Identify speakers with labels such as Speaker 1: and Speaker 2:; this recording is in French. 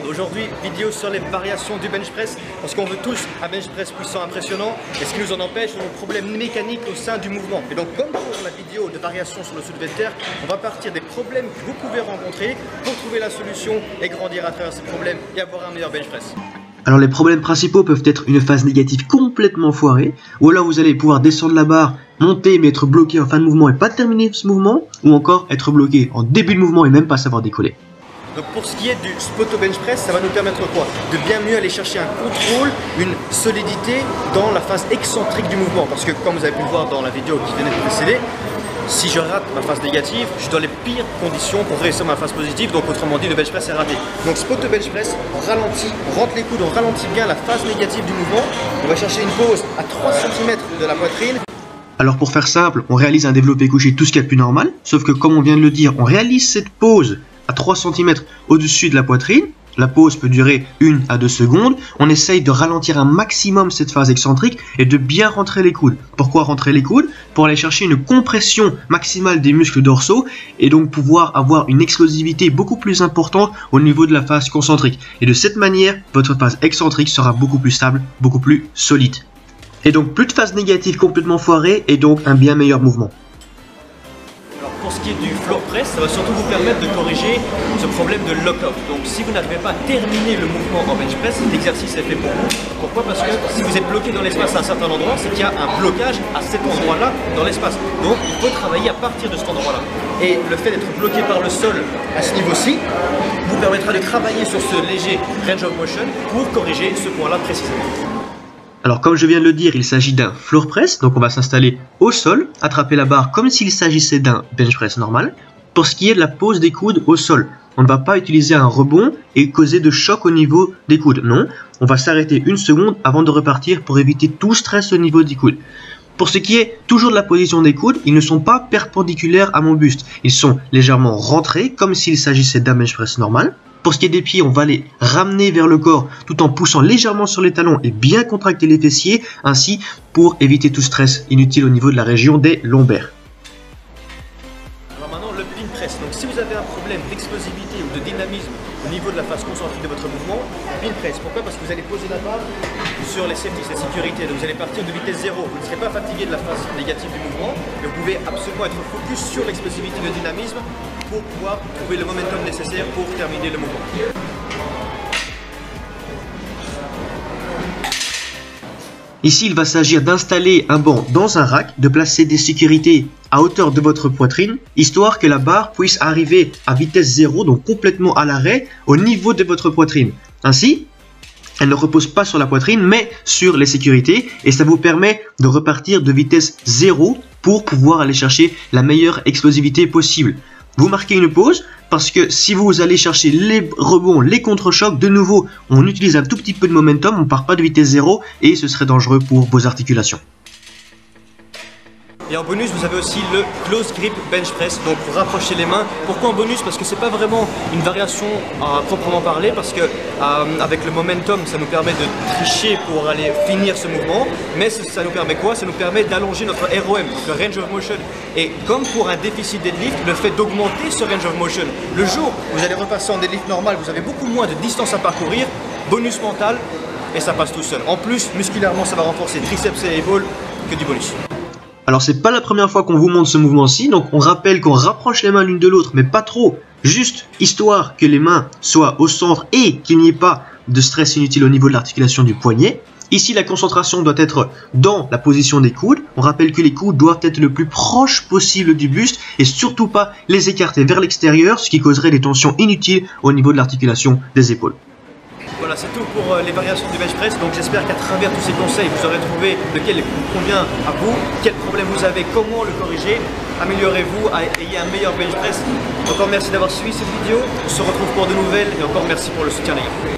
Speaker 1: monde, aujourd'hui vidéo sur les variations du bench press parce qu'on veut tous un bench press puissant impressionnant et ce qui nous en empêche, c'est nos problèmes mécaniques au sein du mouvement. Et donc comme pour la vidéo de variation sur le soulevé de terre, on va partir des problèmes que vous pouvez rencontrer pour trouver la solution et grandir à travers ces problèmes et avoir un meilleur bench press.
Speaker 2: Alors les problèmes principaux peuvent être une phase négative complètement foirée, ou alors vous allez pouvoir descendre la barre, monter mais être bloqué en fin de mouvement et pas terminer ce mouvement, ou encore être bloqué en début de mouvement et même pas savoir décoller.
Speaker 1: Donc pour ce qui est du spot au bench press, ça va nous permettre quoi? De bien mieux aller chercher un contrôle, une solidité dans la phase excentrique du mouvement. Parce que comme vous avez pu le voir dans la vidéo qui venait de précéder, si je rate ma phase négative, je suis dans les pires conditions pour réussir ma phase positive, donc autrement dit le bench press est raté. Donc spot au bench press, on ralentit, on rentre les coudes, on ralentit bien la phase négative du mouvement, on va chercher une pause à 3 cm de la poitrine.
Speaker 2: Alors pour faire simple, on réalise un développé couché tout ce qu'il y a de plus normal, sauf que comme on vient de le dire, on réalise cette pause à 3 cm au-dessus de la poitrine. La pause peut durer 1 à 2 secondes. On essaye de ralentir un maximum cette phase excentrique et de bien rentrer les coudes. Pourquoi rentrer les coudes? Pour aller chercher une compression maximale des muscles dorsaux et donc pouvoir avoir une explosivité beaucoup plus importante au niveau de la phase concentrique. Et de cette manière, votre phase excentrique sera beaucoup plus stable, beaucoup plus solide. Et donc plus de phase négative complètement foirée et donc un bien meilleur mouvement.
Speaker 1: Pour ce qui est du floor press, ça va surtout vous permettre de corriger ce problème de lock-off. Donc si vous n'arrivez pas à terminer le mouvement en bench press, l'exercice est fait pour vous. Pourquoi? Parce que si vous êtes bloqué dans l'espace à un certain endroit, c'est qu'il y a un blocage à cet endroit-là dans l'espace. Donc il faut travailler à partir de cet endroit-là. Et le fait d'être bloqué par le sol à ce niveau-ci vous permettra de travailler sur ce léger range of motion pour corriger ce point-là précisément.
Speaker 2: Alors comme je viens de le dire, il s'agit d'un floor press, donc on va s'installer au sol, attraper la barre comme s'il s'agissait d'un bench press normal. Pour ce qui est de la pose des coudes au sol, on ne va pas utiliser un rebond et causer de choc au niveau des coudes, non. On va s'arrêter 1 seconde avant de repartir pour éviter tout stress au niveau des coudes. Pour ce qui est toujours de la position des coudes, ils ne sont pas perpendiculaires à mon buste, ils sont légèrement rentrés comme s'il s'agissait d'un bench press normal. Pour ce qui est des pieds, on va les ramener vers le corps tout en poussant légèrement sur les talons et bien contracter les fessiers, ainsi pour éviter tout stress inutile au niveau de la région des lombaires.
Speaker 1: Alors maintenant le pin press, donc si vous avez un problème d'explosivité ou de dynamisme au niveau de la phase concentrique de votre mouvement, pin press, pourquoi? Parce que vous allez poser la barre sur les safety, les sécurités, donc vous allez partir de vitesse 0, vous ne serez pas fatigué de la phase négative du mouvement, mais vous pouvez absolument être focus sur l'explosivité et le dynamisme pour pouvoir trouver le momentum nécessaire pour terminer le mouvement.
Speaker 2: Ici, il va s'agir d'installer un banc dans un rack, de placer des sécurités à hauteur de votre poitrine, histoire que la barre puisse arriver à vitesse 0, donc complètement à l'arrêt, au niveau de votre poitrine. Ainsi, elle ne repose pas sur la poitrine, mais sur les sécurités, et ça vous permet de repartir de vitesse 0 pour pouvoir aller chercher la meilleure explosivité possible. Vous marquez une pause parce que si vous allez chercher les rebonds, les contre-chocs, de nouveau, on utilise un tout petit peu de momentum, on ne part pas de vitesse 0 et ce serait dangereux pour vos articulations.
Speaker 1: Et en bonus, vous avez aussi le close grip bench press, donc pour rapprocher les mains. Pourquoi en bonus? Parce que c'est pas vraiment une variation à proprement parler, parce que avec le momentum, ça nous permet de tricher pour aller finir ce mouvement. Mais ça nous permet quoi? Ça nous permet d'allonger notre ROM, donc le range of motion. Et comme pour un déficit deadlift, le fait d'augmenter ce range of motion, le jour où vous allez repasser en deadlift normal, vous avez beaucoup moins de distance à parcourir, bonus mental, et ça passe tout seul. En plus, musculairement, ça va renforcer triceps et épaules que du bonus.
Speaker 2: Alors c'est pas la première fois qu'on vous montre ce mouvement-ci, donc on rappelle qu'on rapproche les mains l'une de l'autre, mais pas trop, juste histoire que les mains soient au centre et qu'il n'y ait pas de stress inutile au niveau de l'articulation du poignet. Ici la concentration doit être dans la position des coudes, on rappelle que les coudes doivent être le plus proche possible du buste et surtout pas les écarter vers l'extérieur, ce qui causerait des tensions inutiles au niveau de l'articulation des épaules.
Speaker 1: Voilà, c'est tout pour les variations du bench press. Donc j'espère qu'à travers tous ces conseils, vous aurez trouvé lequel vous convient à vous, quel problème vous avez, comment le corriger. Améliorez-vous, ayez un meilleur bench press. Encore merci d'avoir suivi cette vidéo. On se retrouve pour de nouvelles et encore merci pour le soutien les gars.